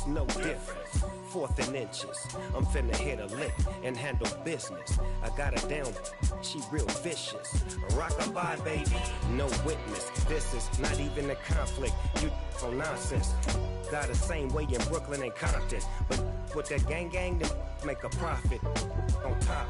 it's no difference. 4th and inches, I'm finna hit a lick and handle business. I got her down, she real vicious. Rockabye, baby, no witness. This is not even a conflict. You for nonsense. Got the same way in Brooklyn and Compton, but with that gang, then make a profit on top.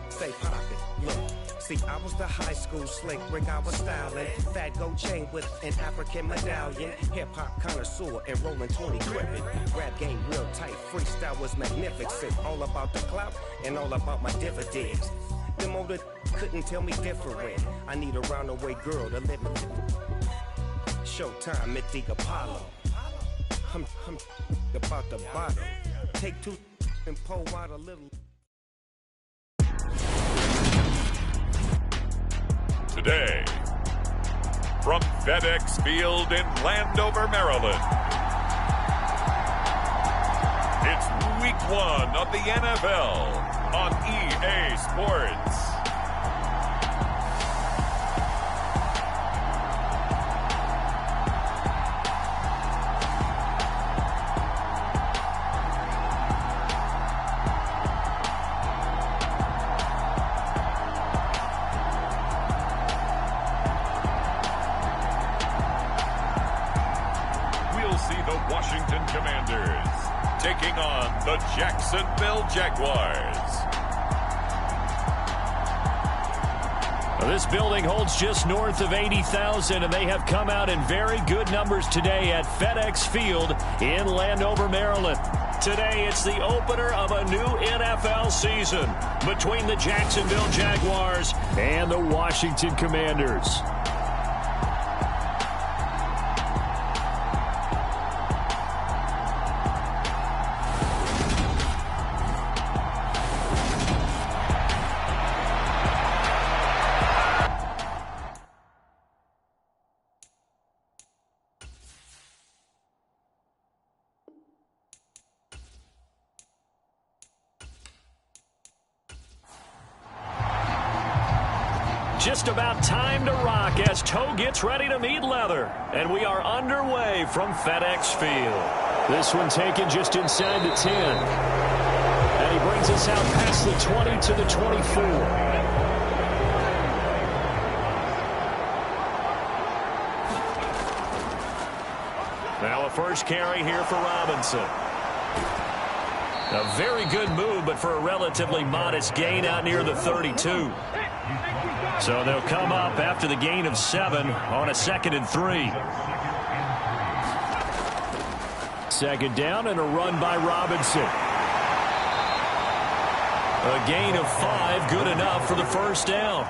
Say pop it, look. See, I was the high school slick Rick, I was styling. Fat gold chain with an African medallion. Hip-hop connoisseur and rolling 20 crippin'. Rap game real tight, freestyle was magnificent. All about the clout and all about my dividends. Them older couldn't tell me different. I need a roundaway girl to live with. Showtime at the Apollo. I'm about the bottom. Take 2 and pour out a little. Today, from FedEx Field in Landover, Maryland, it's Week 1 of the NFL on EA Sports. Washington Commanders taking on the Jacksonville Jaguars. Well, this building holds just north of 80,000, and they have come out in very good numbers today at FedEx Field in Landover, Maryland. Today, it's the opener of a new NFL season between the Jacksonville Jaguars and the Washington Commanders. Just about time to rock as toe gets ready to meet leather. And we are underway from FedEx Field. This one taken just inside the 10. And he brings us out past the 20 to the 24. Now a first carry here for Robinson. A very good move, but for a relatively modest gain out near the 32. So they'll come up after the gain of 7 on a 2nd and 3. Second down and a run by Robinson. A gain of 5, good enough for the first down.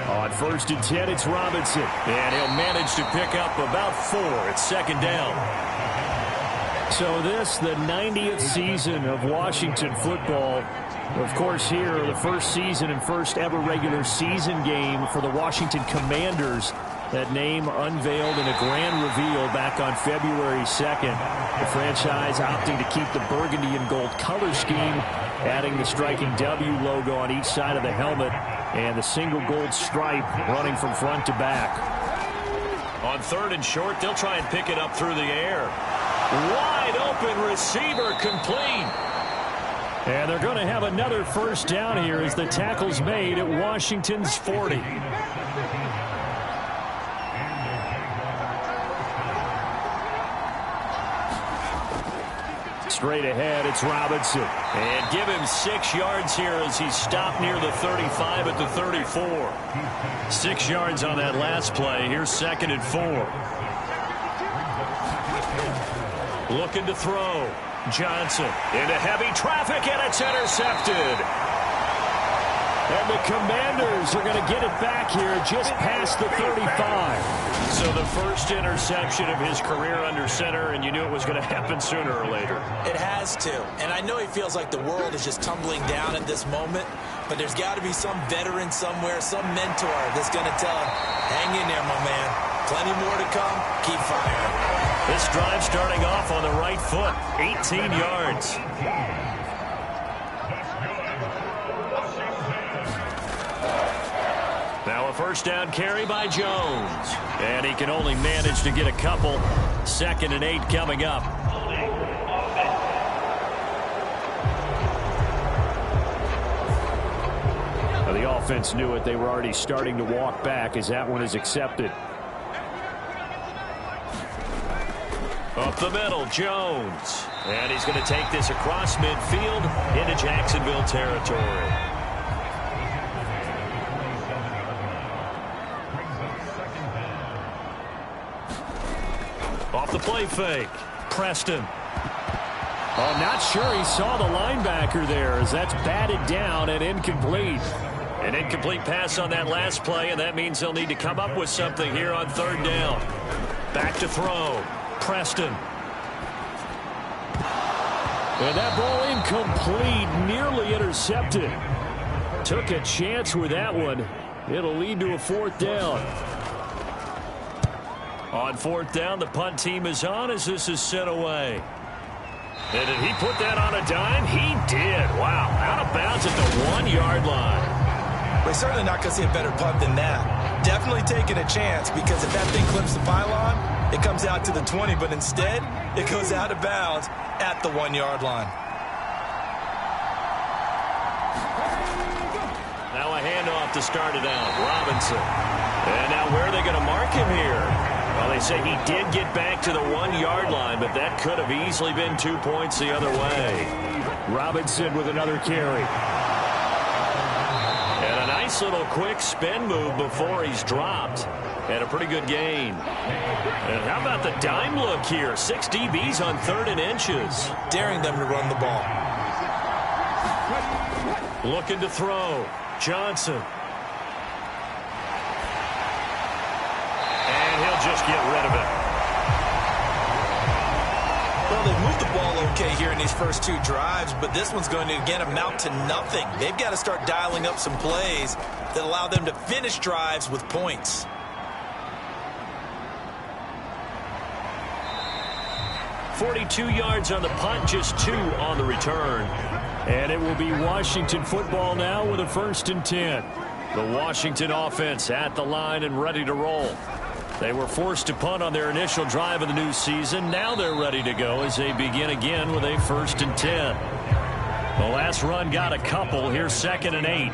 On 1st and 10, it's Robinson. And he'll manage to pick up about 4 at 2nd down. So this, the 90th season of Washington football. Of course, here, the first season and first ever regular season game for the Washington Commanders. That name unveiled in a grand reveal back on February 2nd. The franchise opting to keep the burgundy and gold color scheme, adding the striking W logo on each side of the helmet and the single gold stripe running from front to back. On 3rd and short, they'll try and pick it up through the air. Wide open receiver complete. And they're going to have another first down here as the tackle's made at Washington's 40. Straight ahead, it's Robinson. And give him 6 yards here as he's stopped near the 35 at the 34. 6 yards on that last play. Here's 2nd and 4. Looking to throw. Johnson into heavy traffic, and it's intercepted. And the Commanders are going to get it back here just past the 35. So the first interception of his career under center, and you knew it was going to happen sooner or later. It has to. And I know he feels like the world is just tumbling down at this moment, but there's got to be some veteran somewhere, some mentor that's going to tell him, hang in there, my man. Plenty more to come. Keep firing. This drive starting off on the right foot, 18 yards. Now a a first down carry by Jones. And he can only manage to get a couple. 2nd and 8 coming up. Now the offense knew it. They were already starting to walk back as that one is accepted. Up the middle, Jones. And he's going to take this across midfield into Jacksonville territory. Off the play fake. Preston. Oh, not sure he saw the linebacker there as that's batted down and incomplete. An incomplete pass on that last play, and that means they'll need to come up with something here on 3rd down. Back to throw. Preston. And that ball incomplete, nearly intercepted. Took a chance with that one. It'll lead to a 4th down. On 4th down, the punt team is on as this is sent away. And did he put that on a dime? He did. Wow, out of bounds at the 1-yard line. We're certainly not going to see a better punt than that. Definitely taking a chance because if that thing clips the pylon, it comes out to the 20, but instead, it goes out of bounds at the 1-yard line. Now a handoff to start it out. Robinson. And now where are they going to mark him here? Well, they say he did get back to the 1-yard line, but that could have easily been 2 points the other way. Robinson with another carry. And a nice little quick spin move before he's dropped. And a pretty good gain. And how about the dime look here? 6 DBs on 3rd and inches. Daring them to run the ball. Looking to throw. Johnson. And he'll just get rid of it. Well, they've moved the ball okay here in these first 2 drives, but this one's going to, again, amount to nothing. They've got to start dialing up some plays that allow them to finish drives with points. 42 yards on the punt, just 2 on the return. And it will be Washington football now with a 1st and 10. The Washington offense at the line and ready to roll. They were forced to punt on their initial drive of the new season. Now they're ready to go as they begin again with a 1st and 10. The last run got a couple. Here's 2nd and 8.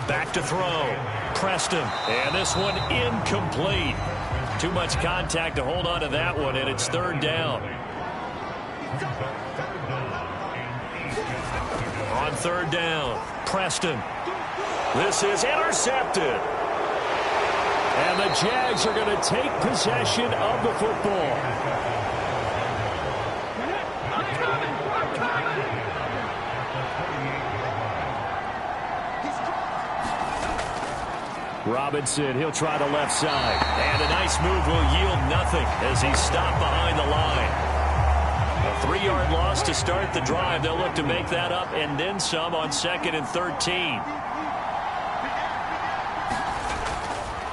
Back to throw. Preston. And this one incomplete. Too much contact to hold on to that one, and it's 3rd down. On 3rd down, Preston. This is intercepted. And the Jags are going to take possession of the football. Robinson, he'll try the left side. And a nice move will yield nothing as he's stopped behind the line. A 3-yard loss to start the drive. They'll look to make that up and then some on 2nd and 13.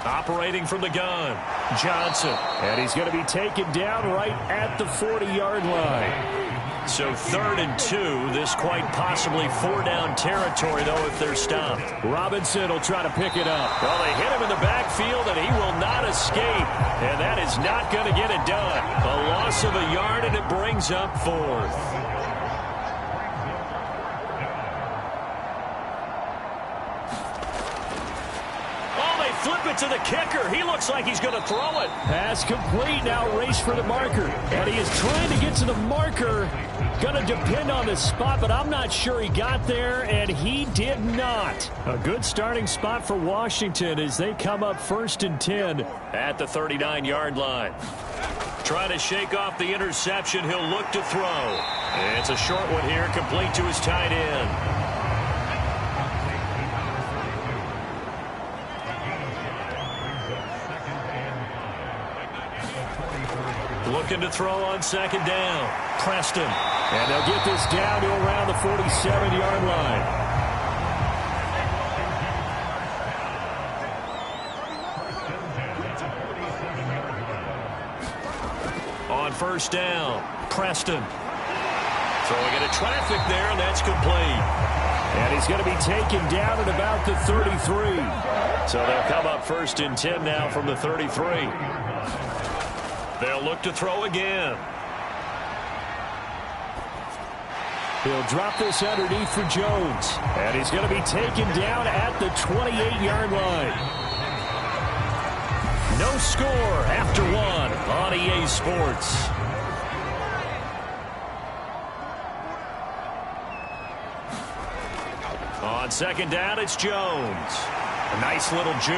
Operating from the gun, Johnson. And he's going to be taken down right at the 40-yard line. So 3rd and 2, this quite possibly 4-down territory, though, if they're stopped. Robinson will try to pick it up. Well, they hit him in the backfield, and he will not escape. And that is not going to get it done. A loss of a yard, and it brings up 4th. Flip it to the kicker. He looks like he's going to throw it. Pass complete. Now race for the marker. And he is trying to get to the marker. Going to depend on the spot, but I'm not sure he got there, and he did not. A good starting spot for Washington as they come up 1st and 10 at the 39-yard line. Trying to shake off the interception. He'll look to throw. And it's a short one here, complete to his tight end. Looking to throw on 2nd down. Preston. And they'll get this down to around the 47-yard line. On 1st down, Preston. Throwing into traffic there, and that's complete. And he's going to be taken down at about the 33. So they'll come up 1st and 10 now from the 33. They'll look to throw again. He'll drop this underneath for Jones. And he's going to be taken down at the 28-yard line. No score after one on EA Sports. On 2nd down, it's Jones. A nice little juke.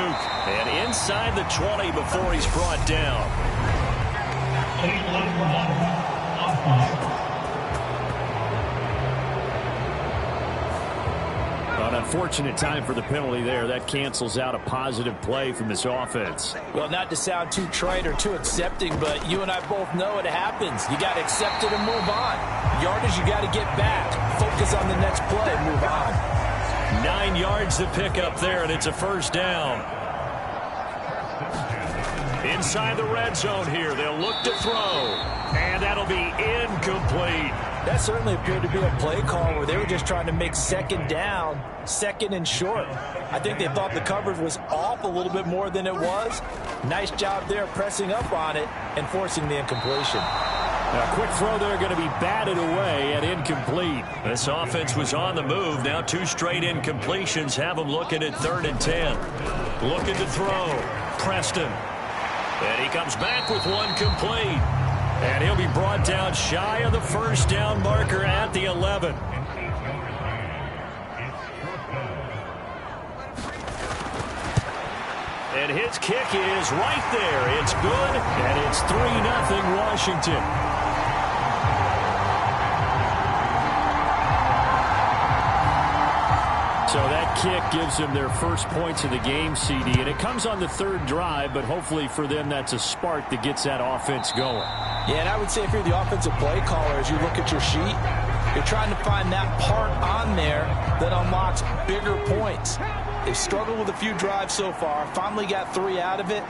And inside the 20 before he's brought down. An unfortunate time for the penalty there. That cancels out a positive play from this offense. Well, not to sound too trite or too accepting, but you and I both know it happens. You got to accept it and move on. Yardage, you got to get back. Focus on the next play and move on. 9 yards to pick up there, and it's a 1st down. Inside the red zone here, they'll look to throw. And that'll be incomplete. That certainly appeared to be a play call where they were just trying to make 2nd down, 2nd and short. I think they thought the coverage was off a little bit more than it was. Nice job there pressing up on it and forcing the incompletion. A quick throw there going to be batted away and incomplete. This offense was on the move. Now 2 straight incompletions have them looking at 3rd and 10. Looking to throw. Preston. And he comes back with one complete. And he'll be brought down shy of the 1st down marker at the 11. And his kick is right there. It's good, and it's 3-0 Washington. So that kick gives them their first points of the game, CD, and it comes on the 3rd drive, but hopefully for them that's a spark that gets that offense going. Yeah, and I would say if you're the offensive play caller, as you look at your sheet, you're trying to find that part on there that unlocks bigger points. They've struggled with a few drives so far, finally got 3 out of it.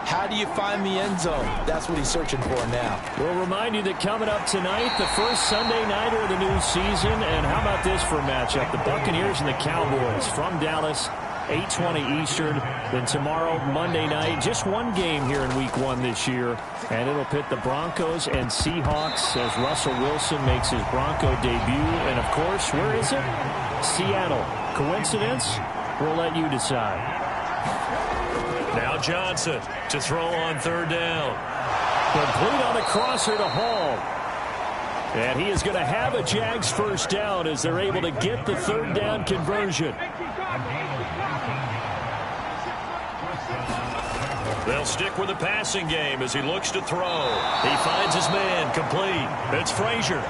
How do you find the end zone? That's what he's searching for now. We'll remind you that coming up tonight, the first Sunday nighter of the new season. And how about this for a matchup? The Buccaneers and the Cowboys from Dallas, 8:20 Eastern. Then tomorrow, Monday night, just one game here in Week 1 this year. And it'll pit the Broncos and Seahawks as Russell Wilson makes his Bronco debut. And, of course, where is it? Seattle. Coincidence? We'll let you decide. Now Johnson to throw on 3rd down. Complete on a crosser to Hall. And he is going to have a Jags 1st down as they're able to get the 3rd down conversion. They'll stick with the passing game as he looks to throw. He finds his man complete. It's Frazier.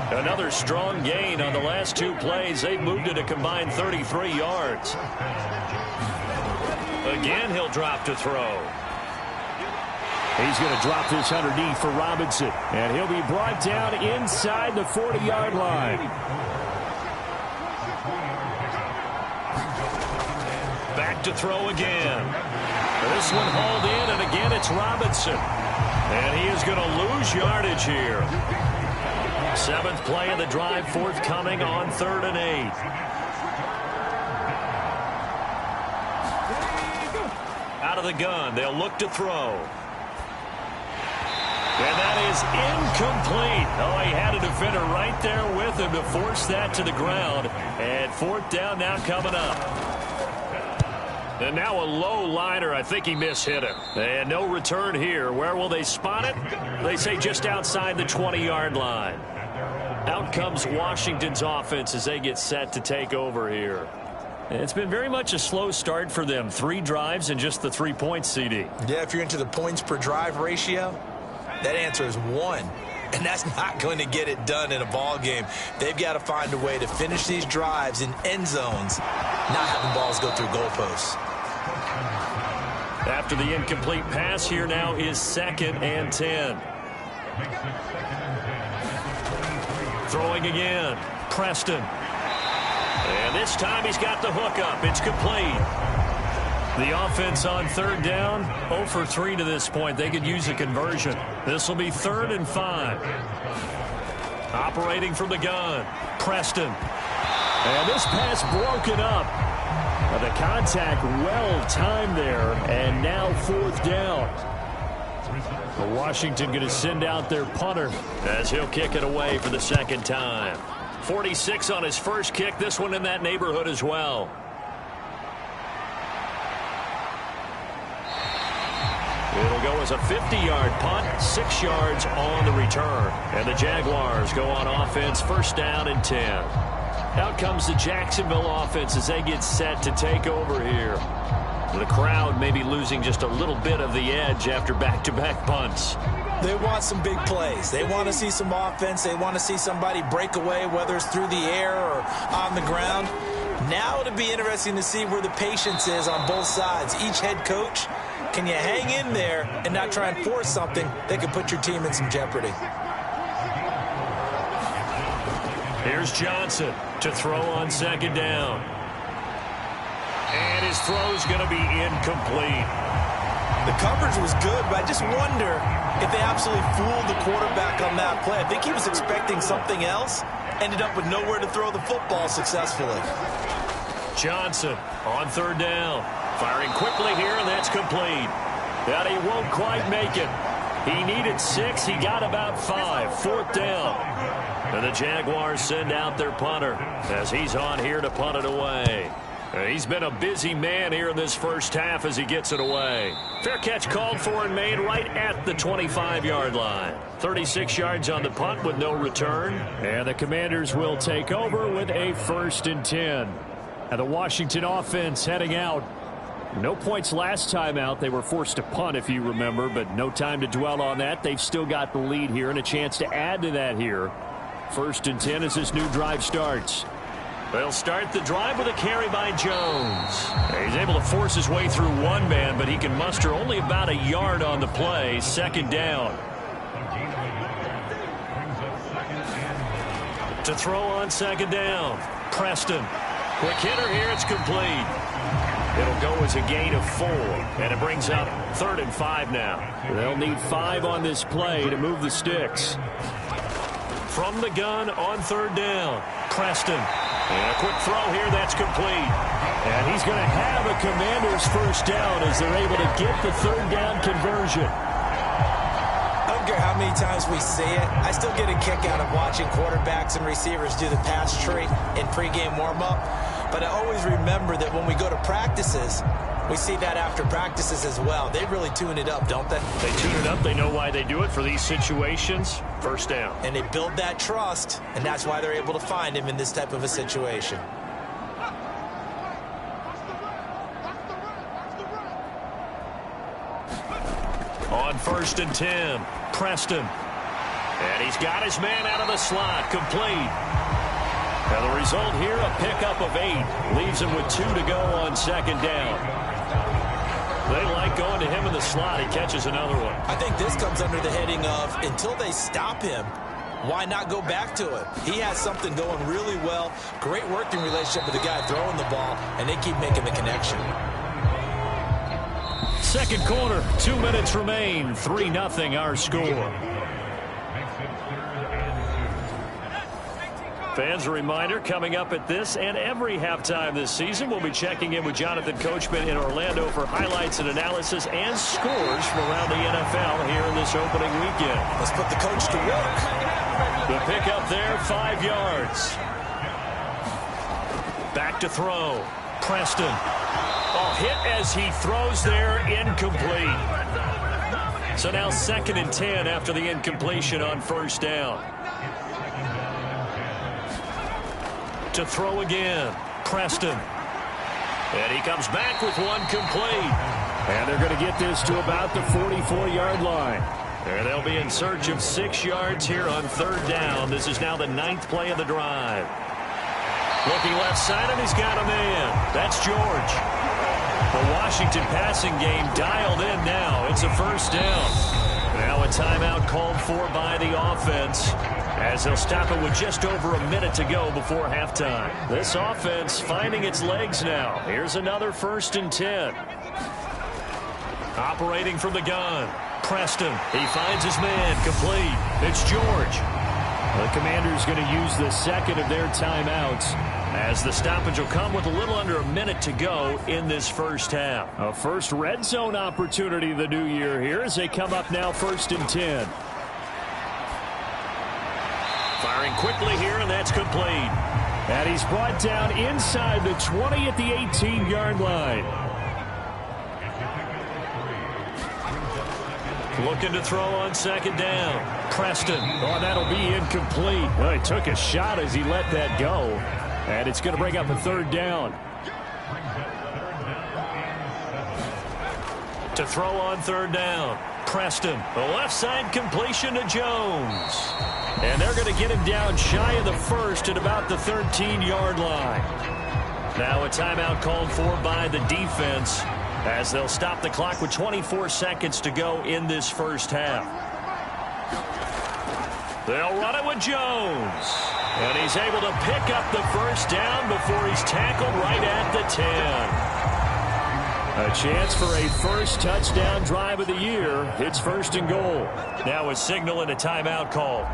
Another strong gain on the last 2 plays. They've moved it a combined 33 yards. Again, he'll drop to throw. He's going to drop this underneath for Robinson. And he'll be brought down inside the 40-yard line. Back to throw again. This one hauled in, and again it's Robinson. And he is going to lose yardage here. 7th play of the drive forthcoming on 3rd and 8. Out of the gun, they'll look to throw. And that is incomplete. Oh, he had a defender right there with him to force that to the ground. And 4th down now coming up. And now a low liner. I think he mishit it. And no return here. Where will they spot it? They say just outside the 20-yard line. Out comes Washington's offense as they get set to take over here. It's been very much a slow start for them. 3 drives and just the 3 points, CD. Yeah, if you're into the points per drive ratio, that answer is 1. And that's not going to get it done in a ball game. They've got to find a way to finish these drives in end zones, not having balls go through goalposts. After the incomplete pass, here now is 2nd and 10. Throwing again. Preston. And this time he's got the hook up. It's complete. The offense on 3rd down, 0 for 3 to this point. They could use a conversion. This will be 3rd and 5. Operating from the gun. Preston. And this pass broken up. The contact well timed there, and now 4th down. Washington going to send out their punter as he'll kick it away for the 2nd time. 46 on his first kick, this one in that neighborhood as well. It'll go as a 50-yard punt, 6 yards on the return. And the Jaguars go on offense, 1st down and 10. Out comes the Jacksonville offense as they get set to take over here. The crowd may be losing just a little bit of the edge after back-to-back punts. They want some big plays. They want to see some offense. They want to see somebody break away, whether it's through the air or on the ground. Now it'll be interesting to see where the patience is on both sides. Each head coach, can you hang in there and not try and force something that could put your team in some jeopardy? Here's Johnson to throw on 2nd down. And his throw's going to be incomplete. The coverage was good, but I just wonder if they absolutely fooled the quarterback on that play. I think he was expecting something else, ended up with nowhere to throw the football successfully. Johnson on 3rd down. Firing quickly here, and that's complete. But he won't quite make it. He needed 6. He got about 5. 4th down. And the Jaguars send out their punter as he's on here to punt it away. He's been a busy man here in this first half as he gets it away. Fair catch called for and made right at the 25-yard line. 36 yards on the punt with no return. And the Commanders will take over with a 1st and 10. And the Washington offense heading out. No points last time out. They were forced to punt, if you remember, but no time to dwell on that. They've still got the lead here and a chance to add to that here. 1st and 10 as this new drive starts. They'll start the drive with a carry by Jones. He's able to force his way through one man, but he can muster only about a yard on the play. 2nd down. To throw on 2nd down. Preston. Quick hitter here. It's complete. It'll go as a gain of 4, and it brings up 3rd and 5 now. They'll need 5 on this play to move the sticks. From the gun on 3rd down. Preston. And a quick throw here, that's complete. And he's going to have a Commander's 1st down as they're able to get the 3rd down conversion. I don't care how many times we see it. I still get a kick out of watching quarterbacks and receivers do the pass tree in pregame warm-up. But I always remember that when we go to practices, we see that after practices as well. They really tune it up, don't they? They tune it up. They know why they do it for these situations. 1st down. And they build that trust, and that's why they're able to find him in this type of a situation. On 1st and 10, Preston. And he's got his man out of the slot, complete. And the result here, a pickup of 8. Leaves him with 2 to go on 2nd down. They like going to him in the slot. He catches another one. I think this comes under the heading of, until they stop him, why not go back to it? He has something going really well. Great working relationship with the guy throwing the ball, and they keep making the connection. 2nd quarter, 2 minutes remain. 3-0 our score. Fans, a reminder, coming up at this and every halftime this season, we'll be checking in with Jonathan Coachman in Orlando for highlights and analysis and scores from around the NFL here in this opening weekend. Let's put the coach to work. The pickup there, 5 yards. Back to throw. Preston. Oh, hit as he throws there, incomplete. So now 2nd and 10 after the incompletion on 1st down. To throw again. Preston. And he comes back with one complete. And they're going to get this to about the 44-yard line. And they'll be in search of 6 yards here on 3rd down. This is now the 9th play of the drive. Looking left side, and he's got a man. That's George. The Washington passing game dialed in now. It's a 1st down. Now a timeout called for by the offense, as they'll stop it with just over a minute to go before halftime. This offense finding its legs now. Here's another 1st and 10. Operating from the gun. Preston. He finds his man. Complete. It's George. The Commanders going to use the 2nd of their timeouts as the stoppage will come with a little under a minute to go in this first half. A first red zone opportunity the new year here as they come up now 1st and 10. Firing quickly here, and that's complete. And he's brought down inside the 20 at the 18-yard line. Looking to throw on 2nd down. Preston. Oh, that'll be incomplete. Well, he took a shot as he let that go. And it's going to bring up a 3rd down. To throw on 3rd down. Preston. The left side completion to Jones. And they're going to get him down shy of the 1st at about the 13-yard line. Now a timeout called for by the defense as they'll stop the clock with 24 seconds to go in this first half. They'll run it with Jones. And he's able to pick up the 1st down before he's tackled right at the 10. A chance for a first touchdown drive of the year. It's 1st and goal. Now a signal and a timeout call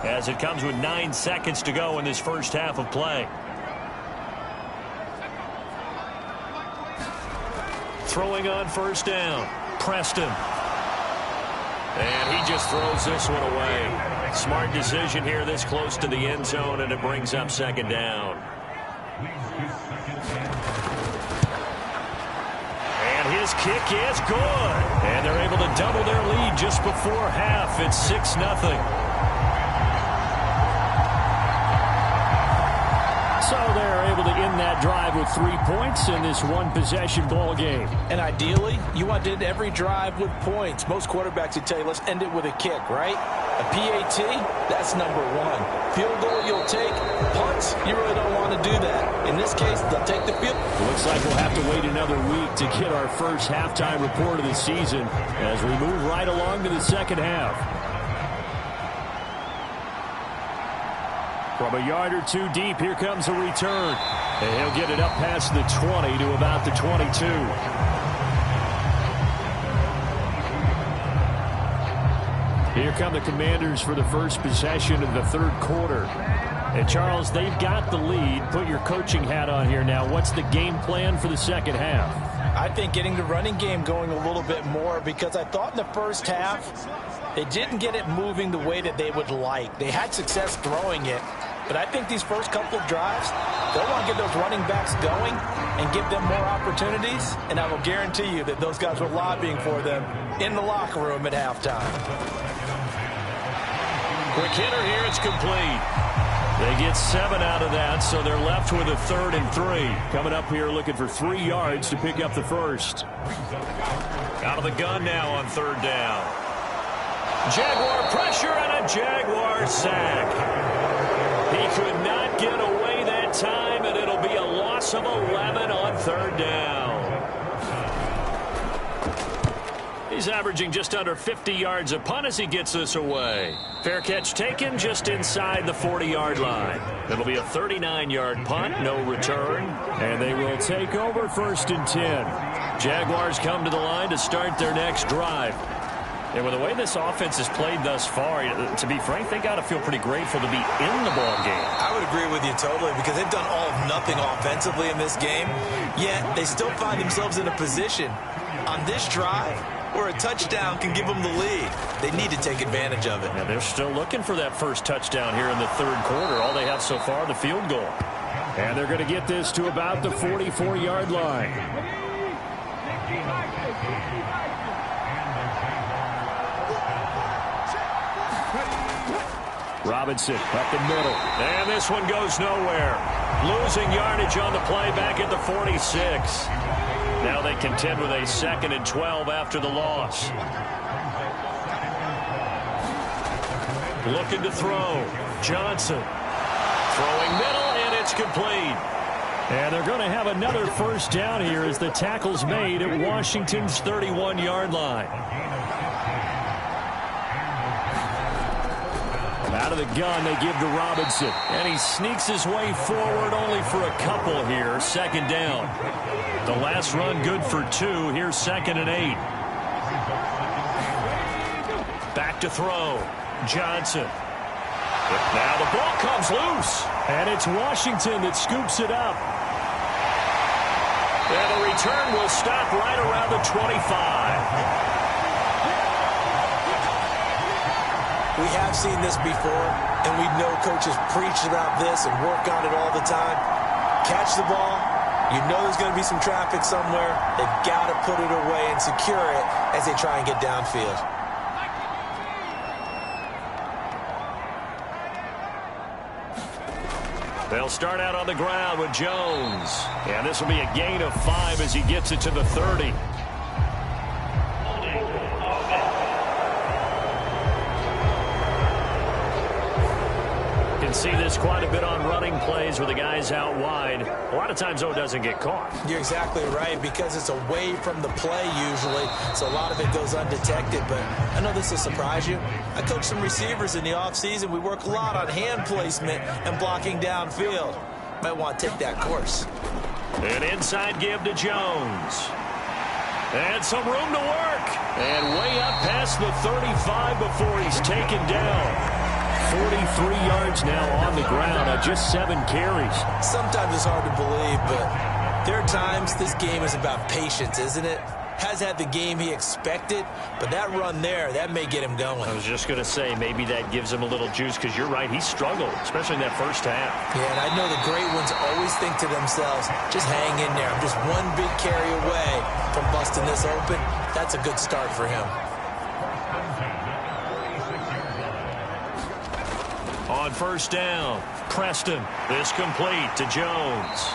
as it comes with 9 seconds to go in this first half of play. Throwing on 1st down. Preston. And he just throws this one away. Smart decision here this close to the end zone, and it brings up 2nd down. And his kick is good. And they're able to double their lead just before half. It's 6-0. So they're able to end that drive with 3 points in this one-possession ball game. And ideally, you want to end every drive with points. Most quarterbacks would tell you, let's end it with a kick, right? A PAT, that's #1. Field goal you'll take. Punts, you really don't want to do that. In this case, they'll take the field. Looks like we'll have to wait another week to get our first halftime report of the season as we move right along to the second half. From a yard or two deep, here comes a return. And he'll get it up past the 20 to about the 22. Here come the Commanders for the first possession of the 3rd quarter. And, Charles, they've got the lead. Put your coaching hat on here now. What's the game plan for the second half? I think getting the running game going a little bit more, because I thought in the first half they didn't get it moving the way that they would like. They had success throwing it, but I think these first couple of drives, they'll want to get those running backs going and give them more opportunities, and I will guarantee you that those guys were lobbying for them in the locker room at halftime. Quick hitter here, it's complete. They get 7 out of that, so they're left with a 3rd and 3. Coming up here looking for 3 yards to pick up the first. Out of the gun now on 3rd down. Jaguar pressure and a Jaguar sack. He could not get away that time, and it'll be a loss of 11 on 3rd down. He's averaging just under 50 yards a punt as he gets this away. Fair catch taken just inside the 40-yard line. It'll be a 39-yard punt, no return. And they will take over 1st and 10. Jaguars come to the line to start their next drive. And with the way this offense has played thus far, to be frank, they got to feel pretty grateful to be in the ball game. I would agree with you totally, because they've done all of nothing offensively in this game, yet they still find themselves in a position on this drive where a touchdown can give them the lead. They need to take advantage of it. And they're still looking for that first touchdown here in the 3rd quarter. All they have so far, the field goal. And they're going to get this to about the 44-yard line. Robinson up the middle. And this one goes nowhere. Losing yardage on the play back at the 46. Now they contend with a 2nd and 12 after the loss. Looking to throw. Johnson. Throwing middle, and it's complete. And they're going to have another first down here as the tackle's made at Washington's 31-yard line. Out of the gun, they give to Robinson. And he sneaks his way forward only for a couple here. 2nd down. The last run good for 2. Here's 2nd and 8. Back to throw. Johnson. Now the ball comes loose. And it's Washington that scoops it up. And the return will stop right around the 25. We have seen this before, and we know coaches preach about this and work on it all the time. Catch the ball. You know there's going to be some traffic somewhere. They've got to put it away and secure it as they try and get downfield. They'll start out on the ground with Jones. And this will be a gain of 5 as he gets it to the 30. Can see this quite a bit on running plays with the guys out wide. A lot of times, though, it doesn't get caught. You're exactly right, because it's away from the play usually, so a lot of it goes undetected. But I know this will surprise you. I coach some receivers in the offseason. We work a lot on hand placement and blocking downfield. Might want to take that course. An inside give to Jones. And some room to work. And way up past the 35 before he's taken down. 43 yards now on the ground on just 7 carries. Sometimes it's hard to believe, but there are times this game is about patience, isn't it? Has had the game he expected, but that run there, that may get him going. I was just going to say, maybe that gives him a little juice, because you're right, he struggled, especially in that first half. Yeah, and I know the great ones always think to themselves, just hang in there. I'm just one big carry away from busting this open. That's a good start for him. On first down, Preston. This complete to Jones.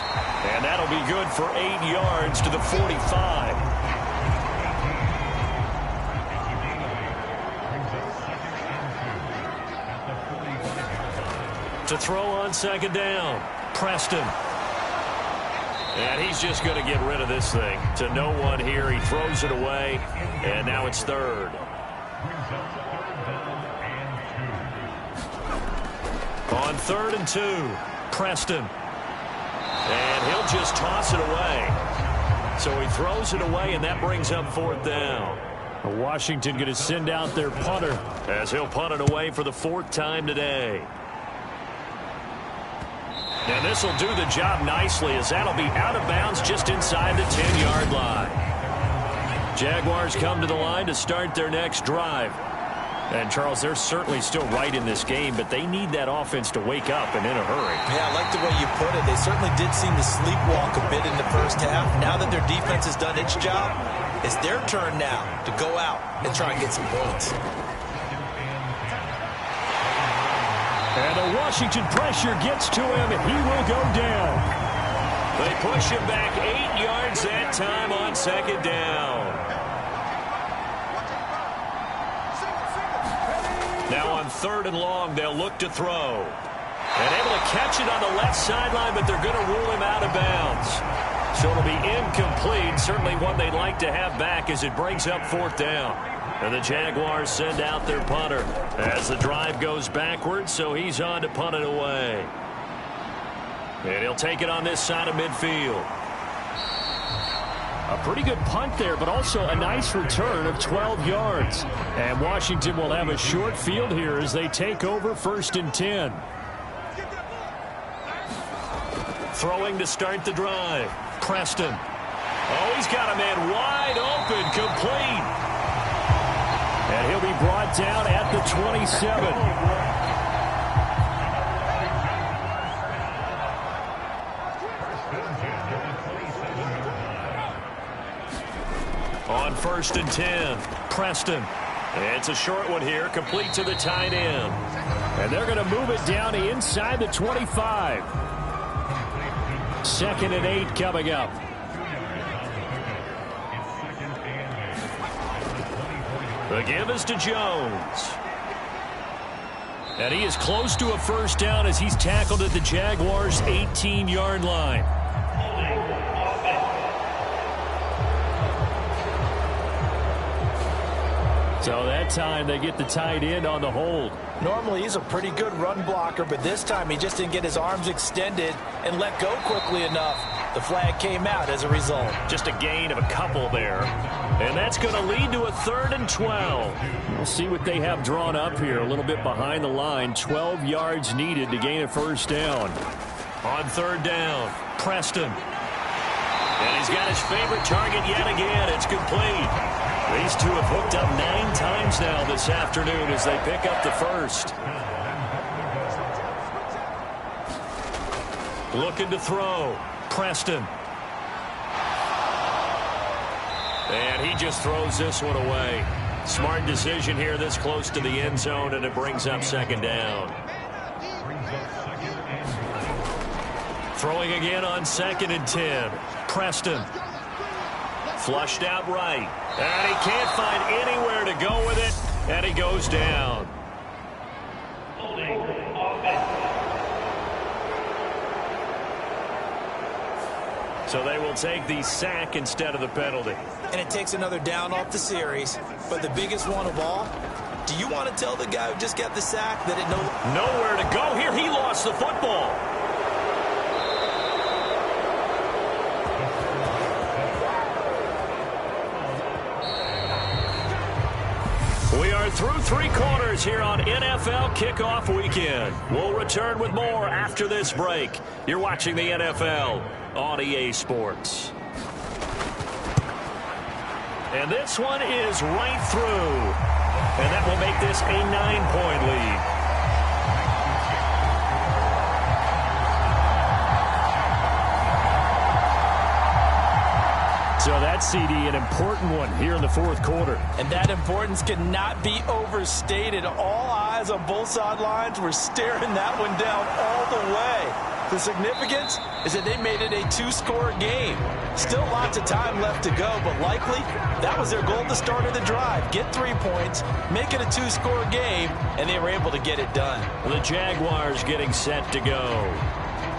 And that'll be good for 8 yards to the 45. To throw on second down, Preston. And he's just going to get rid of this thing. To no one here, he throws it away. And now it's third. On 3rd and 2, Preston. And he'll just toss it away. So he throws it away, and that brings up 4th down. Washington going to send out their punter as he'll punt it away for the 4th time today. And this will do the job nicely, as that'll be out of bounds just inside the 10-yard line. Jaguars come to the line to start their next drive. And, Charles, they're certainly still right in this game, but they need that offense to wake up and in a hurry. Yeah, I like the way you put it. They certainly did seem to sleepwalk a bit in the first half. Now that their defense has done its job, it's their turn now to go out and try and get some points. And the Washington pressure gets to him, and he will go down. They push him back 8 yards that time on second down. Now on 3rd and long, they'll look to throw. And able to catch it on the left sideline, but they're going to rule him out of bounds. So it'll be incomplete. Certainly one they'd like to have back as it brings up 4th down. And the Jaguars send out their punter as the drive goes backwards, so he's on to punt it away. And he'll take it on this side of midfield. A pretty good punt there, but also a nice return of 12 yards. And Washington will have a short field here as they take over 1st and 10. Throwing to start the drive. Preston. Oh, he's got a man wide open, complete. And he'll be brought down at the 27. On 1st and 10, Preston. It's a short one here, complete to the tight end. And they're going to move it down inside the 25. 2nd and 8 coming up. The give is to Jones. And he is close to a first down as he's tackled at the Jaguars' 18-yard line. So that time they get the tight end on the hold. Normally he's a pretty good run blocker, but this time he just didn't get his arms extended and let go quickly enough. The flag came out as a result. Just a gain of a couple there. And that's going to lead to a 3rd and 12. We'll see what they have drawn up here. A little bit behind the line. 12 yards needed to gain a first down. On 3rd down, Preston. And he's got his favorite target yet again. It's complete. These two have hooked up 9 times now this afternoon as they pick up the first. Looking to throw. Preston. And he just throws this one away. Smart decision here this close to the end zone, and it brings up 2nd down. Throwing again on 2nd and 10. Preston. Flushed out right. And he can't find anywhere to go with it, and he goes down. So they will take the sack instead of the penalty. And it takes another down off the series. But the biggest one of all, do you want to tell the guy who just got the sack that it nowhere to go here? He lost the football. We are through 3 quarters here on NFL Kickoff Weekend. We'll return with more after this break. You're watching the NFL on EA Sports. And this one is right through. And that will make this a 9-point lead. So that CD, an important one here in the 4th quarter. And that importance cannot be overstated. All eyes on both sidelines were staring that one down all the way. The significance is that they made it a 2-score game. Still lots of time left to go, but likely that was their goal at the start of the drive. Get 3 points, make it a 2-score game, and they were able to get it done. The Jaguars getting set to go.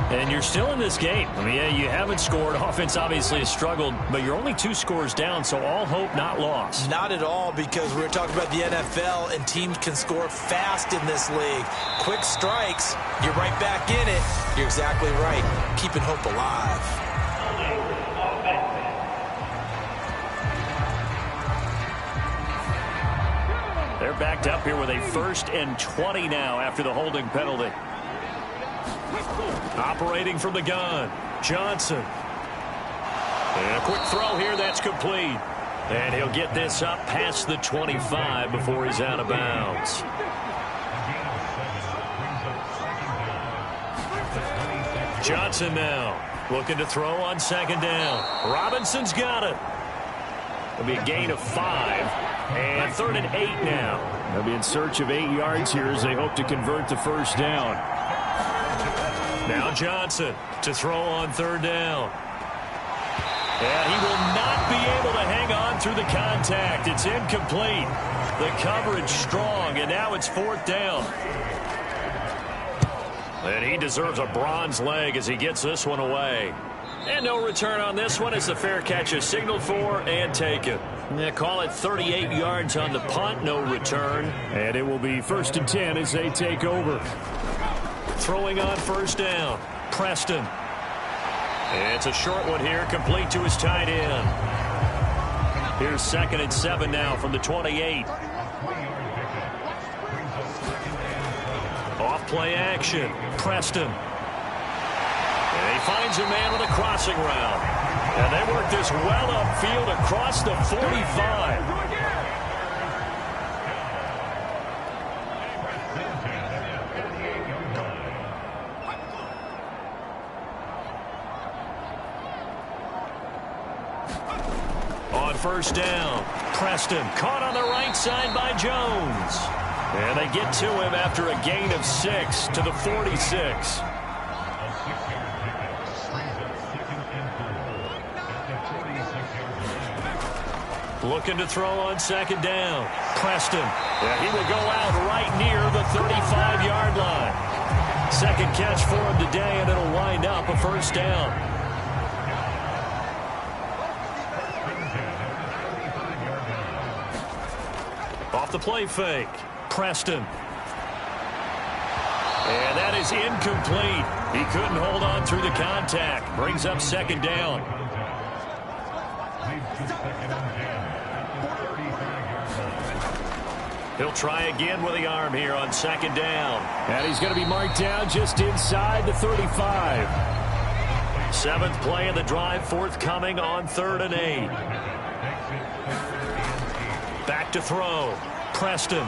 And you're still in this game. I mean, yeah, you haven't scored. Offense obviously has struggled, but you're only 2 scores down, so all hope not lost. Not at all, because we're talking about the NFL, and teams can score fast in this league. Quick strikes, you're right back in it. You're exactly right. Keeping hope alive. They're backed up here with a 1st and 20 now after the holding penalty. Operating from the gun, Johnson. And a quick throw here, that's complete. And he'll get this up past the 25 before he's out of bounds. Johnson now looking to throw on 2nd down. Robinson's got it. It'll be a gain of 5. And 3rd and 8 now. They'll be in search of 8 yards here as they hope to convert the first down. Now Johnson to throw on 3rd down. And he will not be able to hang on through the contact. It's incomplete. The coverage strong, and now it's 4th down. And he deserves a bronze leg as he gets this one away. And no return on this one as the fair catch is signaled for and taken. They call it 38 yards on the punt, no return. And it will be 1st and 10 as they take over. Throwing on 1st down, Preston. It's a short one here, complete to his tight end. Here's 2nd and 7 now from the 28. Off play action, Preston. And he finds a man with a crossing route. And they work this well upfield across the 45. On 1st down, Preston caught on the right side by Jones. And they get to him after a gain of 6 to the 46. Looking to throw on 2nd down. Preston. And he will go out right near the 35-yard line. 2nd catch for him today, and it'll wind up a 1st down. Off the play fake, Preston. And that is incomplete. He couldn't hold on through the contact. Brings up second down. He'll try again with the arm here on second down. And he's going to be marked down just inside the 35. 7th play of the drive forthcoming on 3rd and 8. Back to throw. Preston.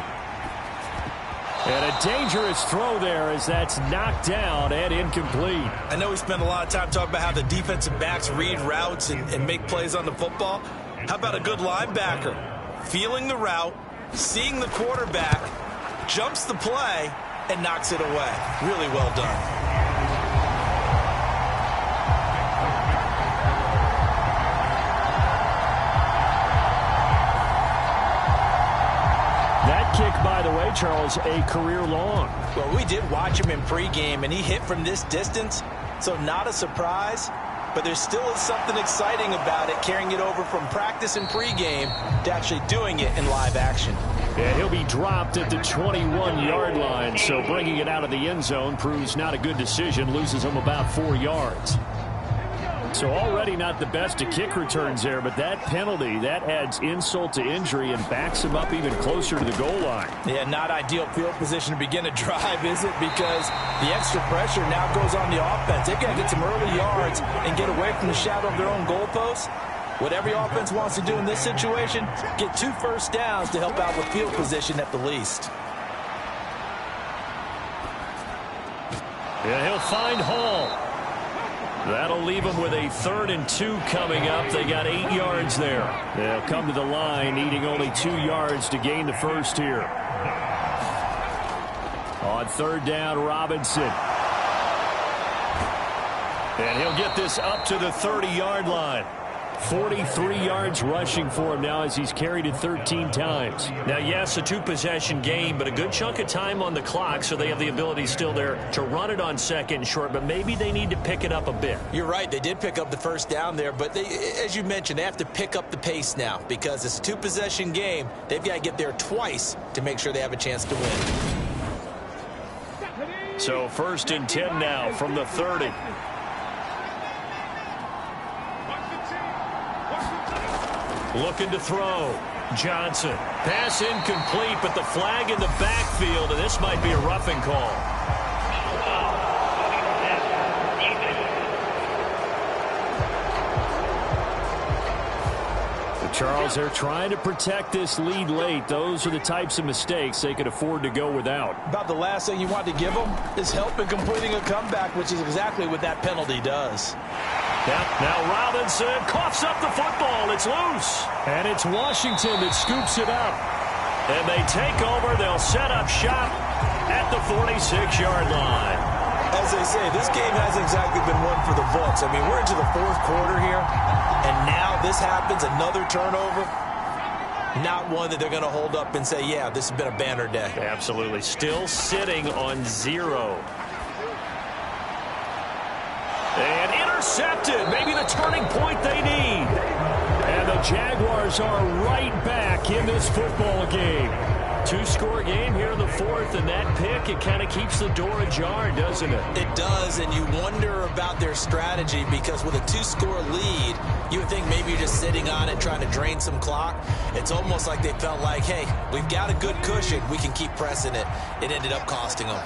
And a dangerous throw there as that's knocked down and incomplete. I know we spent a lot of time talking about how the defensive backs read routes and make plays on the football. How about a good linebacker? Feeling the route, seeing the quarterback, jumps the play, and knocks it away. Really well done. Kick, by the way, Charles, a career long. Well, we did watch him in pregame, and he hit from this distance, so not a surprise. But there still is something exciting about it, carrying it over from practice and pregame to actually doing it in live action. Yeah, he'll be dropped at the 21-yard line, so bringing it out of the end zone proves not a good decision, loses him about 4 yards. So already not the best of kick returns there, but that penalty, that adds insult to injury and backs him up even closer to the goal line. Yeah, not ideal field position to begin a drive, is it? Because the extra pressure now goes on the offense. They've got to get some early yards and get away from the shadow of their own goalposts. What every offense wants to do in this situation, get 2 first downs to help out with field position at the least. Yeah, he'll find Hall. That'll leave them with a 3rd and 2 coming up. They got 8 yards there. They'll come to the line, needing only 2 yards to gain the first here. On 3rd down, Robinson. And he'll get this up to the 30-yard line. 43 yards rushing for him now as he's carried it 13 times. Now, yes, a 2-possession game, but a good chunk of time on the clock, so they have the ability still there to run it on 2nd and short, but maybe they need to pick it up a bit. You're right. They did pick up the first down there, but they, as you mentioned, they have to pick up the pace now because it's a 2-possession game. They've got to get there twice to make sure they have a chance to win. So 1st and 10 now from the 30. Looking to throw. Johnson. Pass incomplete, but the flag in the backfield, and this might be a roughing call. Charles, they're trying to protect this lead late. Those are the types of mistakes they could afford to go without. About the last thing you want to give them is help in completing a comeback, which is exactly what that penalty does. Now Robinson coughs up the football. It's loose. And it's Washington that scoops it up. And they take over. They'll set up shop at the 46-yard line. As they say, this game hasn't exactly been one for the books. I mean, we're into the 4th quarter here, and now this happens, another turnover. Not one that they're going to hold up and say, yeah, this has been a banner day. Absolutely. Still sitting on 0. And intercepted. Maybe the turning point they need. And the Jaguars are right back in this football game. 2-score game here in the 4th, and that pick, it kind of keeps the door ajar, doesn't it? It does, and you wonder about their strategy because with a 2-score lead, you would think maybe you're just sitting on it trying to drain some clock. It's almost like they felt like, hey, we've got a good cushion. We can keep pressing it. It ended up costing them.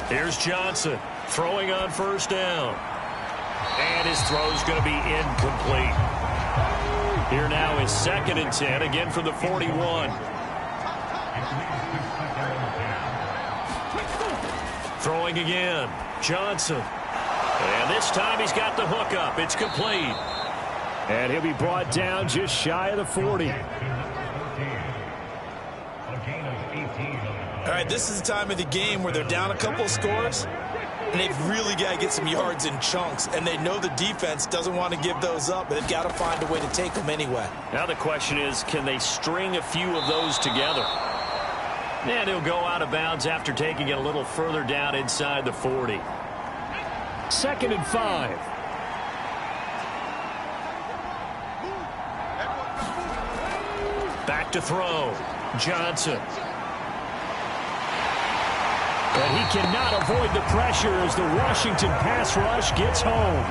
Here's Johnson throwing on 1st down. And his throw's going to be incomplete. Here now is 2nd and 10, again from the 41. Throwing again, Johnson. And this time he's got the hook up. It's complete. And he'll be brought down just shy of the 40. All right, this is the time of the game where they're down a couple of scores, and they've really got to get some yards in chunks, and they know the defense doesn't want to give those up, but they've got to find a way to take them anyway. Now the question is, can they string a few of those together? And he'll go out of bounds after taking it a little further down inside the 40. 2nd and 5. Back to throw. Johnson. And he cannot avoid the pressure as the Washington pass rush gets home.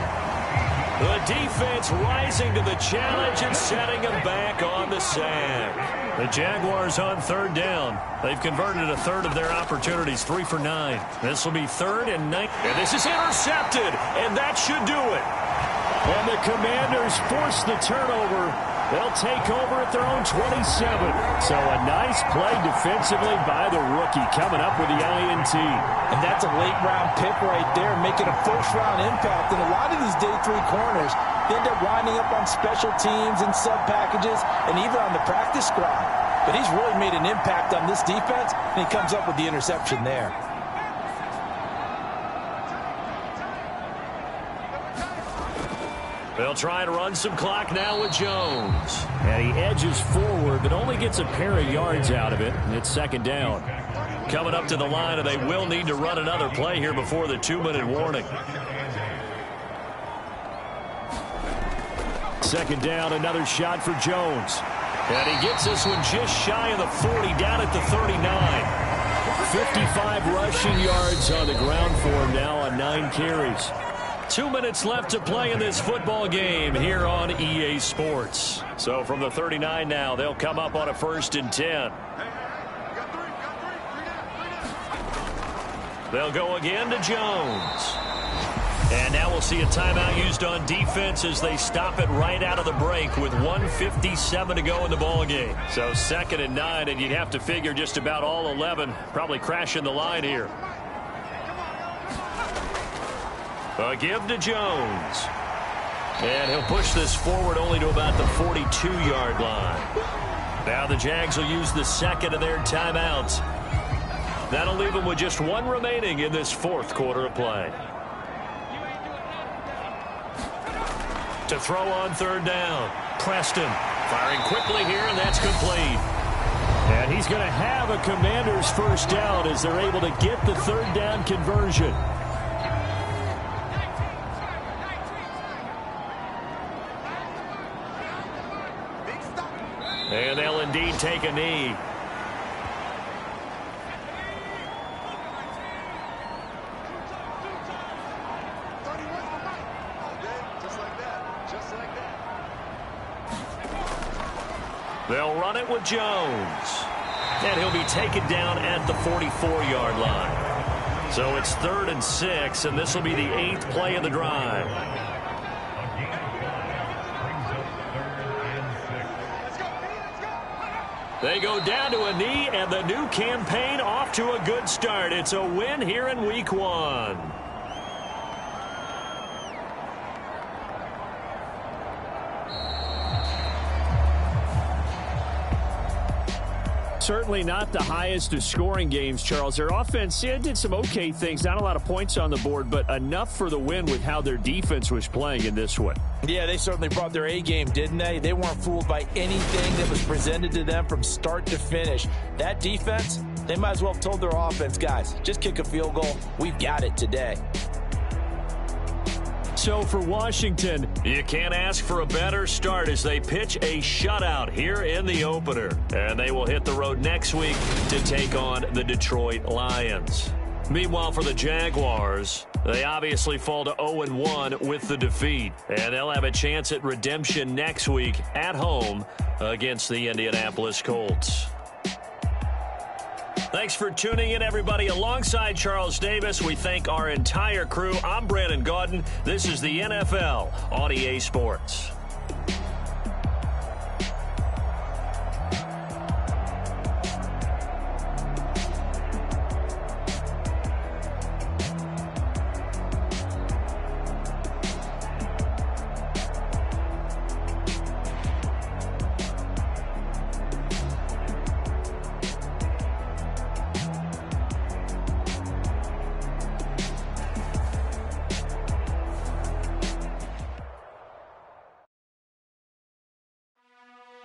The defense rising to the challenge and setting him back on the sack. The Jaguars on third down. They've converted a third of their opportunities, 3 for 9. This will be 3rd and 9. And this is intercepted, and that should do it. And the Commanders force the turnover. They'll take over at their own 27. So a nice play defensively by the rookie coming up with the INT. And that's a late-round pick right there, making a first-round impact. And a lot of these day 3 corners end up winding up on special teams and sub-packages and even on the practice squad. But he's really made an impact on this defense, and he comes up with the interception there. They'll try to run some clock now with Jones. And he edges forward, but only gets a pair of yards out of it, and it's 2nd down. Coming up to the line, and they will need to run another play here before the 2-minute warning. 2nd down, another shot for Jones. And he gets this one just shy of the 40, down at the 39. 55 rushing yards on the ground for him now on 9 carries. 2 minutes left to play in this football game here on EA Sports. So from the 39 now, they'll come up on a 1st and 10. They'll go again to Jones. And now we'll see a timeout used on defense as they stop it right out of the break with 1:57 to go in the ball game. So 2nd and 9, and you'd have to figure just about all 11 probably crashing the line here. A give to Jones. And he'll push this forward only to about the 42-yard line. Now the Jags will use the 2nd of their timeouts. That'll leave them with just 1 remaining in this 4th quarter of play. To throw on 3rd down. Preston firing quickly here, and that's complete. And he's going to have a Commander's 1st down as they're able to get the 3rd down conversion. And they'll indeed take a knee. They'll run it with Jones. And he'll be taken down at the 44-yard line. So it's 3rd and 6, and this will be the 8th play of the drive. They go down to a knee, and the new campaign off to a good start. It's a win here in Week 1. Certainly not the highest of scoring games, Charles. Their offense did some okay things. Not a lot of points on the board, but enough for the win with how their defense was playing in this one. Yeah, they certainly brought their A game, didn't they? They weren't fooled by anything that was presented to them from start to finish. That defense, they might as well have told their offense, guys, just kick a field goal. We've got it today. So for Washington, you can't ask for a better start as they pitch a shutout here in the opener. And they will hit the road next week to take on the Detroit Lions. Meanwhile, for the Jaguars, they obviously fall to 0-1 with the defeat. And they'll have a chance at redemption next week at home against the Indianapolis Colts. Thanks for tuning in, everybody. Alongside Charles Davis, we thank our entire crew. I'm Brandon Gaudin. This is the NFL on EA Sports.